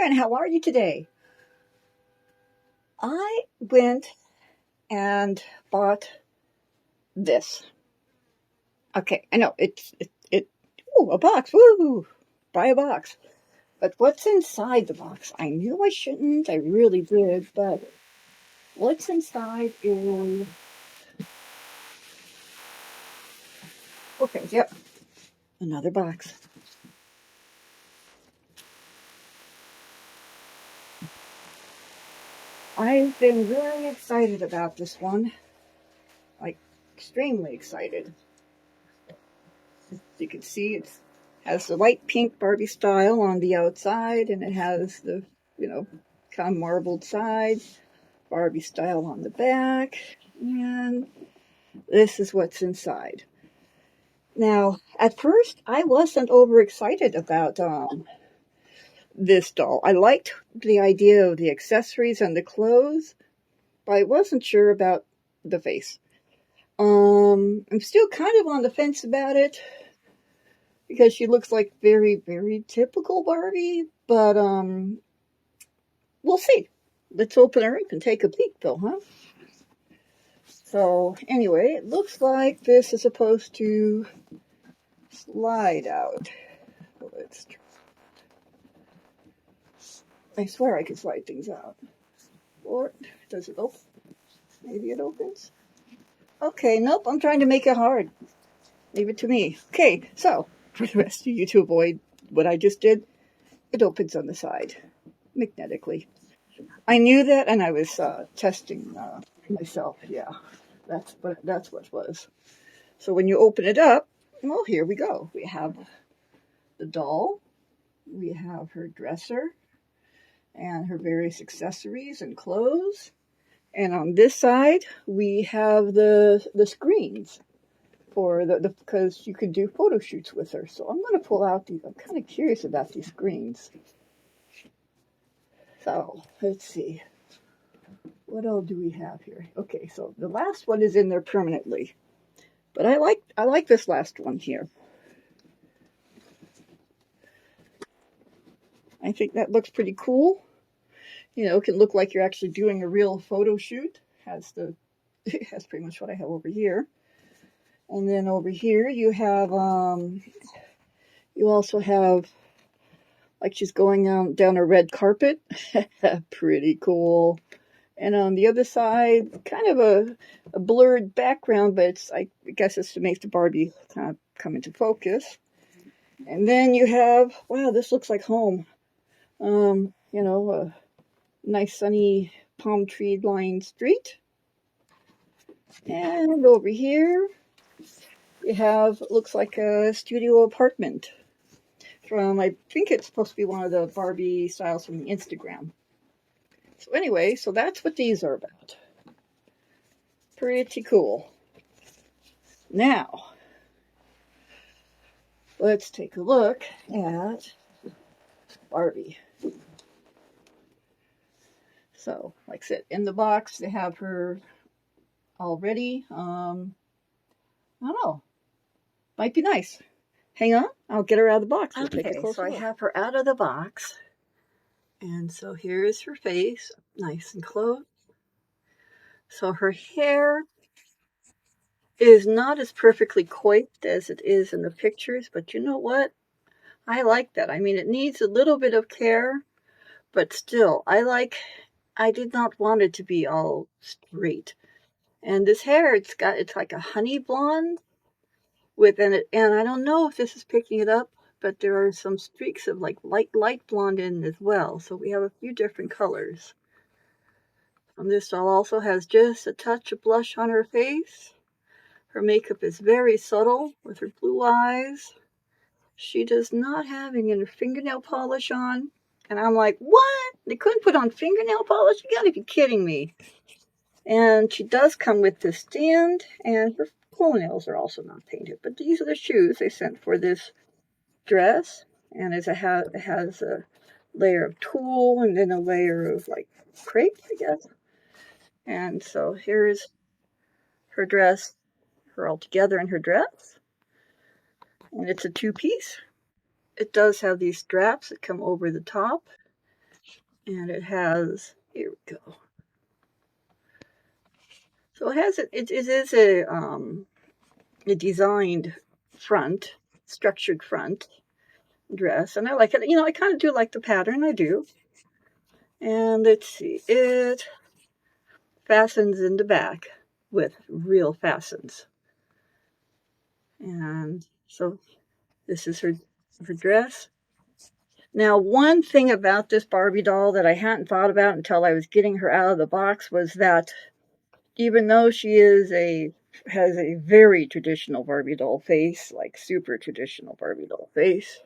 and how are you today? I went and bought this. Okay, I know ooh, a box. Woo! Buy a box. But what's inside the box? I knew I shouldn't. I really did. But what's inside is okay. Yep, another box. I've been very excited about this one. Like extremely excited. As you can see, it has the light pink Barbie Style on the outside, and it has the, kind of marbled sides, Barbie Style on the back, and this is what's inside. Now, at first, I wasn't overexcited about this doll. I liked the idea of the accessories and the clothes, but I wasn't sure about the face. I'm still kind of on the fence about it because she looks like very, very typical Barbie, but we'll see. Let's open her up and take a peek, though, huh? So, anyway, it looks like this is supposed to slide out. Let's try. I swear I can slide things out. Or does it open? Maybe it opens. Okay, nope, I'm trying to make it hard. Leave it to me. Okay, so, for the rest of you to avoid what I just did, it opens on the side, magnetically. I knew that, and I was testing myself. Yeah, that's what it was. So when you open it up, well, here we go. We have the doll, we have her dresser, and her various accessories and clothes. And on this side, we have the screens for the because you could do photo shoots with her. So I'm going to pull out these. I'm kind of curious about these screens. So let's see. What else do we have here? Okay, so the last one is in there permanently. But I like this last one here. I think that looks pretty cool. It can look like you're actually doing a real photo shoot. It has pretty much what I have over here. And then over here you have you also have like she's going down a red carpet. Pretty cool. And on the other side, kind of a blurred background, but I guess it's to make the Barbie kind of come into focus. And then you have, wow, this looks like home. A nice sunny palm tree lined street. And over here, you have, looks like a studio apartment from, I think it's supposed to be one of the Barbie styles from Instagram. So anyway, so that's what these are about. Pretty cool. Now, let's take a look at Barbie. So, like I said, in the box, they have her already. I don't know. Might be nice. Hang on, I'll get her out of the box. We'll take a closer look. I have her out of the box. And so here is her face, nice and close. So her hair is not as perfectly coiffed as it is in the pictures, but you know what? I like that. I mean, it needs a little bit of care, but still, I did not want it to be all straight. And this hair, it's like a honey blonde and I don't know if this is picking it up, but there are some streaks of like light blonde in as well. So we have a few different colors. This doll also has just a touch of blush on her face. Her makeup is very subtle with her blue eyes. She does not have any fingernail polish on. And I'm like, what? They couldn't put on fingernail polish? You gotta be kidding me. And she does come with this stand, and her toenails are also not painted. But these are the shoes they sent for this dress. And it has a layer of tulle and then a layer of like crepe, I guess. And so here is her dress, her all together in her dress. And it's a two-piece. It does have these straps that come over the top. And it has, here we go. So it has, it is a designed front, structured front dress. And I like it. You know, I kind of do like the pattern. I do. And let's see, it fastens in the back with real fastens. And so this is her dress. Now, one thing about this Barbie doll that I hadn't thought about until I was getting her out of the box was that even though she has a very traditional Barbie doll face, like super traditional Barbie doll face,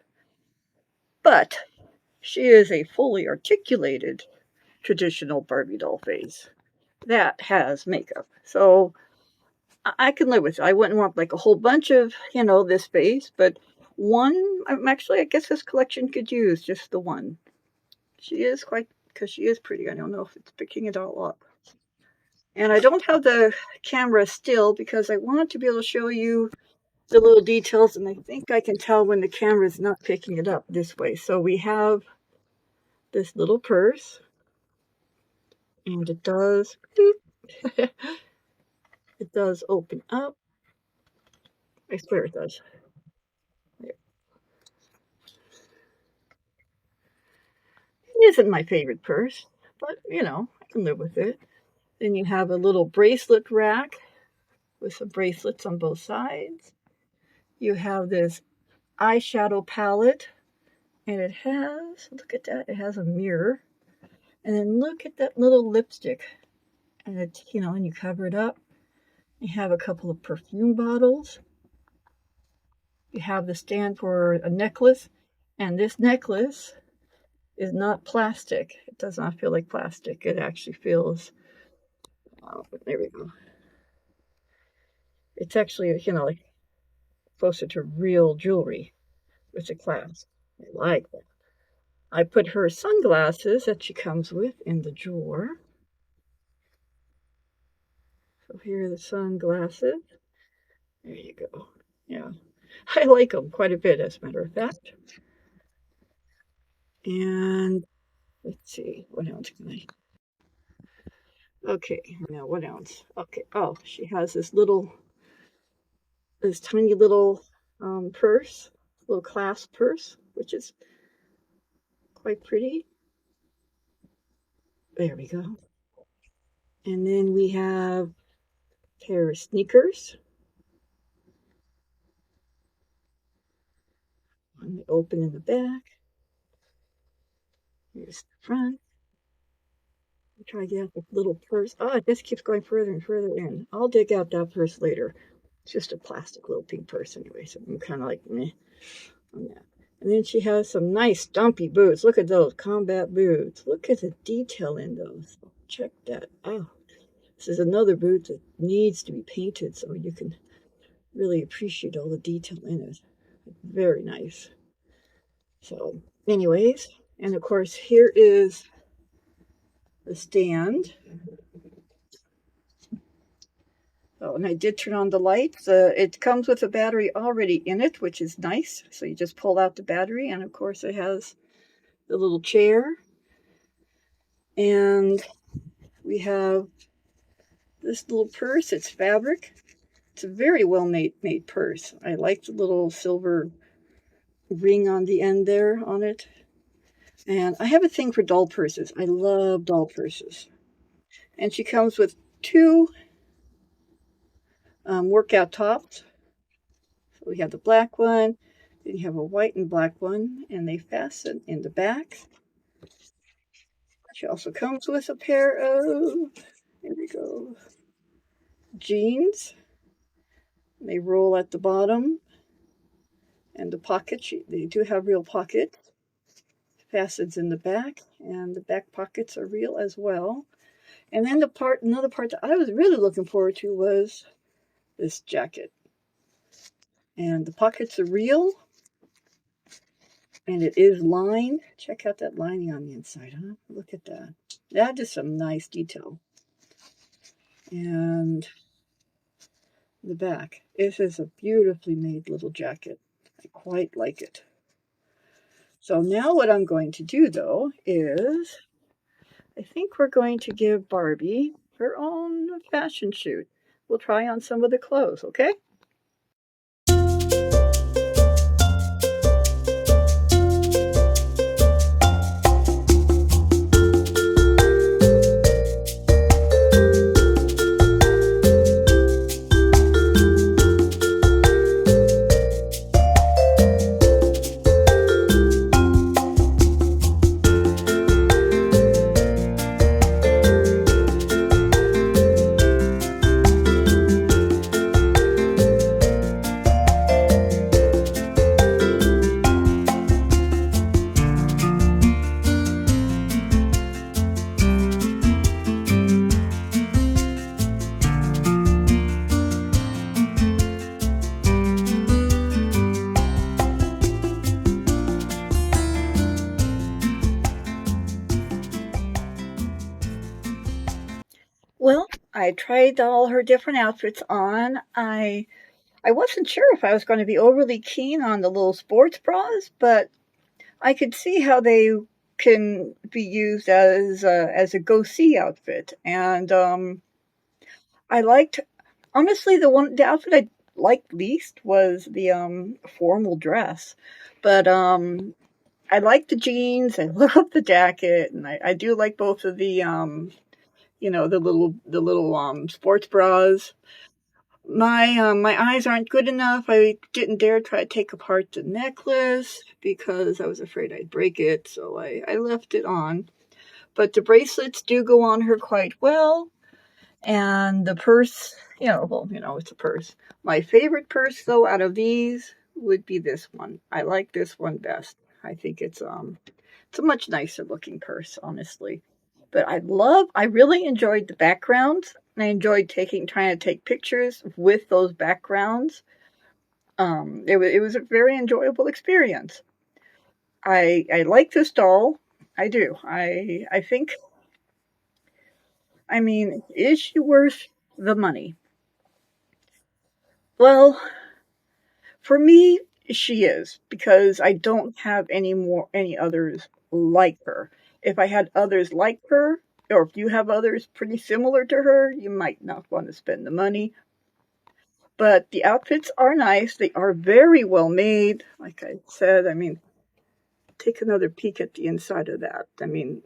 but she is a fully articulated traditional Barbie doll face that has makeup. So I can live with it. I wouldn't want like a whole bunch of, this face, but one, actually, I guess this collection could use just the one. She is because she is pretty. I don't know if it's picking it all up. And I don't have the camera still because I want to be able to show you the little details, and I think I can tell when the camera is not picking it up this way. So we have this little purse, and it does, it does open up. I swear it does. It isn't my favorite purse, but I can live with it. Then you have a little bracelet rack with some bracelets on both sides. You have this eyeshadow palette, and it has, look at that, it has a mirror. And then look at that little lipstick. And it's, and you cover it up. You have a couple of perfume bottles. You have the stand for a necklace. And this necklace is not plastic. It does not feel like plastic. It actually feels, there we go. It's actually, like closer to real jewelry with the clasp. I like that. I put her sunglasses that she comes with in the drawer. So here are the sunglasses. There you go. Yeah. I like them quite a bit, as a matter of fact. And let's see, what else can I? Okay, now what else? Okay, oh, she has this tiny little purse, little clasp purse, which is quite pretty. There we go. And then we have a pair of sneakers. One they open in the back. Here's the front. Try to get out the little purse. Oh, it just keeps going further and further in. I'll dig out that purse later. It's just a plastic little pink purse anyway, so I'm kind of like meh on that. And then she has some nice dumpy boots. Look at those combat boots. Look at the detail in those. Check that out. This is another boot that needs to be painted so you can really appreciate all the detail in it. Very nice. So, anyways, and of course, here is the stand. Oh, and I did turn on the lights. It comes with a battery already in it, which is nice. So you just pull out the battery, and of course it has the little chair. And we have this little purse. It's fabric. It's a very well made purse. I like the little silver ring on the end there on it. And I have a thing for doll purses. I love doll purses. And she comes with two workout tops. So we have the black one, then you have a white and black one, and they fasten in the back. She also comes with a pair of, here we go, jeans. They roll at the bottom, and the pockets, they do have real pockets. Fastens in the back, and the back pockets are real as well. And then another part that I was really looking forward to was this jacket. And the pockets are real, and it is lined. Check out that lining on the inside, huh? Look at that. That is some nice detail. And the back. This is a beautifully made little jacket. I quite like it. So now what I'm going to do, though, is I think we're going to give Barbie her own fashion shoot. We'll try on some of the clothes, okay? Well, I tried all her different outfits on. I wasn't sure if I was going to be overly keen on the little sports bras, but I could see how they can be used as a go see outfit. And I liked honestly the outfit I liked least was the formal dress, but I like the jeans. I love the jacket, and I do like both of the the little sports bras. My eyes aren't good enough. I didn't dare try to take apart the necklace because I was afraid I'd break it, so I left it on. But the bracelets do go on her quite well, and the purse, it's a purse. My favorite purse, though, out of these would be this one. I like this one best. I think it's a much nicer looking purse, honestly. But I really enjoyed the backgrounds. I enjoyed trying to take pictures with those backgrounds. It was a very enjoyable experience. I like this doll. I do. I think. I mean, is she worth the money? Well, for me, she is because I don't have any others like her. If I had others like her, or if you have others pretty similar to her, you might not want to spend the money. But the outfits are nice. They are very well made. Like I said, I mean, take another peek at the inside of that. I mean,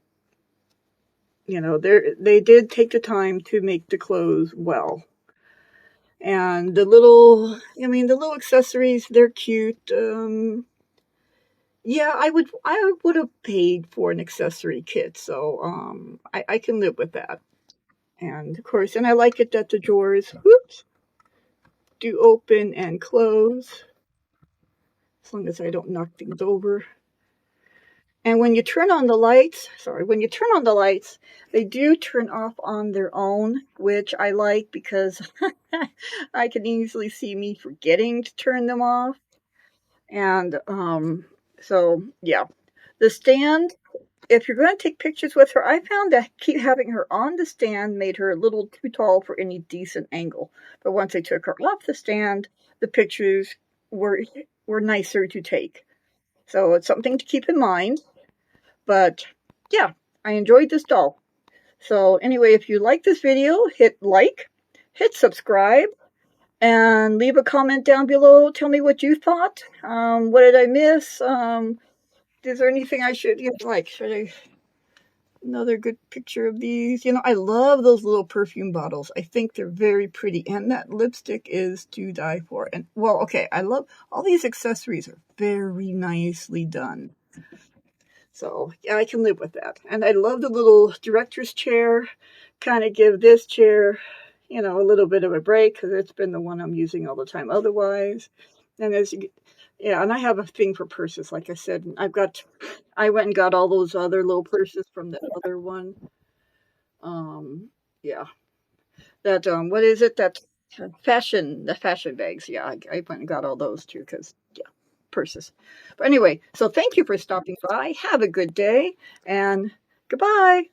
they did take the time to make the clothes well. And the little accessories, they're cute. Yeah, I would have paid for an accessory kit, so I can live with that. And of course, and I like it that the drawers, whoops, do open and close, as long as I don't knock things over. And when you turn on the lights, they do turn off on their own, which I like because I can easily see me forgetting to turn them off. And so yeah, the stand, if you're going to take pictures with her, I found that keep having her on the stand made her a little too tall for any decent angle. But once I took her off the stand, the pictures were were nicer to take. So it's something to keep in mind. But yeah, I enjoyed this doll. So anyway, if you like this video, hit like, hit subscribe, and leave a comment down below. Tell me what you thought. What did I miss? Is there anything I should like? Should I another good picture of these? I love those little perfume bottles. I think they're very pretty, and that lipstick is to die for. And well, okay, I love all these accessories are very nicely done. So yeah, I can live with that. And I love the little director's chair. Kind of give this chair, a little bit of a break because it's been the one I'm using all the time otherwise. And yeah, and I have a thing for purses, like I said. I went and got all those other little purses from the other one. Yeah, that what is it? That the fashion bags. Yeah, I went and got all those too because yeah, purses. But anyway, so thank you for stopping by. Have a good day and goodbye.